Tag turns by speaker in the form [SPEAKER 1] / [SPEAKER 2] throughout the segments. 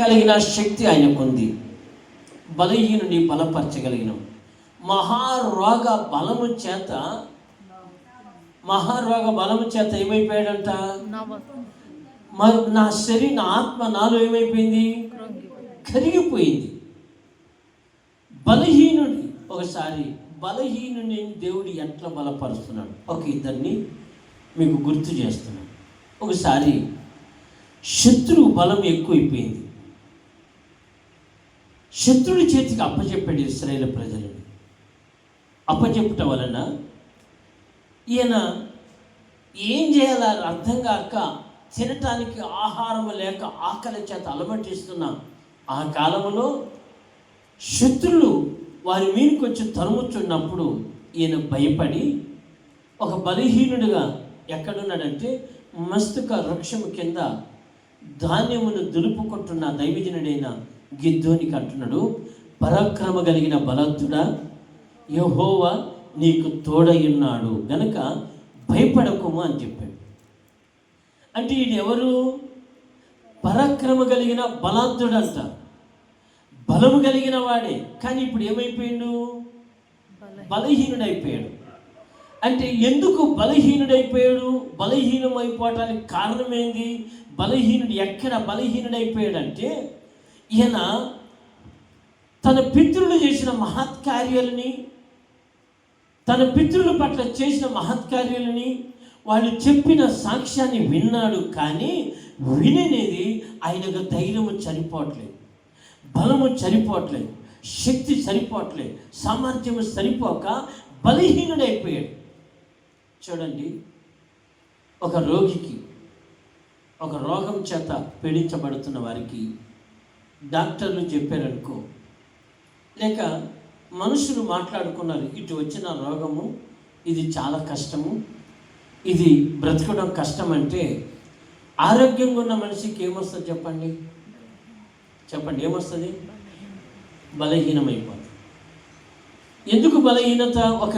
[SPEAKER 1] బలపరచగలిగిన శక్తి ఆయనకుంది. బలహీనుని బలపరచగలిగిన మహారోగ బలము చేత ఏమైపోయాడంట? నా శరీర ఆత్మ నాలో ఏమైపోయింది? కరిగిపోయింది. బలహీనుని దేవుడు ఎట్లా బలపరుస్తున్నాడు? ఒక ఇద్దరిని మీకు గుర్తు చేస్తున్నాను. ఒకసారి శత్రువు బలం ఎక్కువైపోయింది. శత్రువుడి చేతికి అప్పచెప్పాడు ఇశ్రాయేలు ప్రజలను. అప్పచెప్పటం వలన ఈయన ఏం చేయాలో అర్థం కాక తినటానికి ఆహారం లేక ఆకలి చేత అలమటిస్తున్న ఆ కాలంలో శత్రులు వారి మీదకి వచ్చి తరుముచున్నప్పుడు ఈయన భయపడి ఒక బలహీనుడిగా ఎక్కడున్నాడంటే మస్తక వృక్షము కింద ధాన్యమును దులుపుకుంటున్న దైవజనుడైన గిద్దోనికి అంటున్నాడు, పరాక్రమ కలిగిన బలద్దుడా, యెహోవా నీకు తోడయున్నాడు గనక భయపడకుము అని చెప్పాడు. అంటే ఈయన ఎవరు? పరాక్రమ కలిగిన బలాద్దుడంట, బలము కలిగిన వాడే. కానీ ఇప్పుడు ఏమైపోయాడు? బలహీనుడైపోయాడు. అంటే ఎందుకు బలహీనుడైపోయాడు? బలహీనం అయిపోవటానికి కారణం ఏంది? ఎక్కడ బలహీనుడైపోయాడంటే ఈయన తన పితృలు చేసిన మహత్కార్యాలని, తన పితృల పట్ల చేసిన మహత్కార్యాలని, వాళ్ళు చెప్పిన సాక్ష్యాన్ని విన్నాడు. కానీ వినేది ఆయనకు ధైర్యము సరిపోవట్లేదు, బలము సరిపోవట్లేదు, శక్తి సరిపోవట్లేదు, సామర్థ్యము సరిపోక బలహీనుడైపోయాడు. చూడండి, ఒక రోగికి, ఒక రోగం చేత పీడించబడుతున్న వారికి డాక్టర్లు చెప్పారనుకో, లేక మనుషులు మాట్లాడుకున్నారు, ఇటు వచ్చిన రోగము ఇది చాలా కష్టము, ఇది బ్రతకడం కష్టం అంటే ఆరోగ్యంగా ఉన్న మనిషికి ఏమొస్తుంది చెప్పండి? ఏమొస్తుంది? బలహీనమైపోతుంది. ఎందుకు బలహీనత? ఒక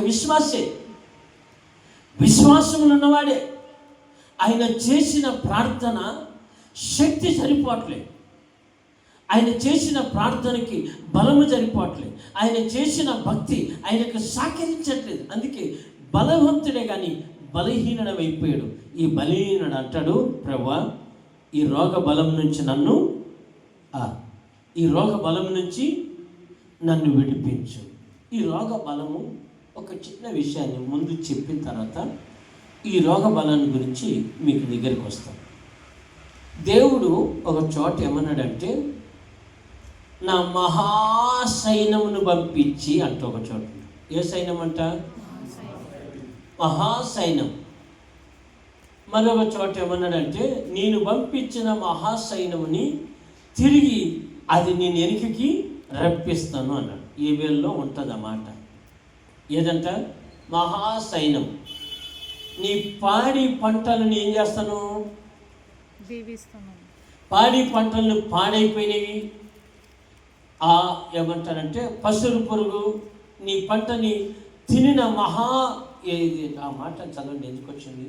[SPEAKER 1] విశ్వాసములు ఉన్నవాడే. ఆయన చేసిన ప్రార్థన శక్తి సరిపోవట్లేదు, ఆయన చేసిన ప్రార్థనకి బలము సరిపోవట్లేదు, ఆయన చేసిన భక్తి ఆయనకు సహకరించట్లేదు. అందుకే బలవంతుడే కానీ బలహీనుడైపోయాడు. ఈ బలహీనుడు అంటాడు, ప్రభువా ఈ రోగ బలం నుంచి నన్ను విడిపించు. ఈ రోగ బలము ఒక చిన్న విషయాన్ని ముందు చెప్పిన తర్వాత ఈ రోగ బలాన్ని గురించి మీకు దగ్గరికి వస్తాను. దేవుడు ఒక చోట ఏమన్నాడంటే, నా మహాసైన్యమును పంపించి అంట ఒక చోట. ఏ సైన్యం అంట? మహాసైన్యం. మరొక చోట ఏమన్నాడంటే, నేను పంపించిన మహాసైన్యముని తిరిగి అది నేను వెనుకకి రప్పిస్తాను అన్నాడు. ఈ వేళలో ఉంటుంది అన్నమాట. ఏదంట? మహాసైన్యం. నీ పాడి పంటలను ఏం చేస్తాను? పాడి పంటలను పాడైపోయినవి ఏమంటారంటే పసురు పురుగు నీ పంటని తినిన ఆ మాట చదవండి, ఎందుకు వచ్చింది?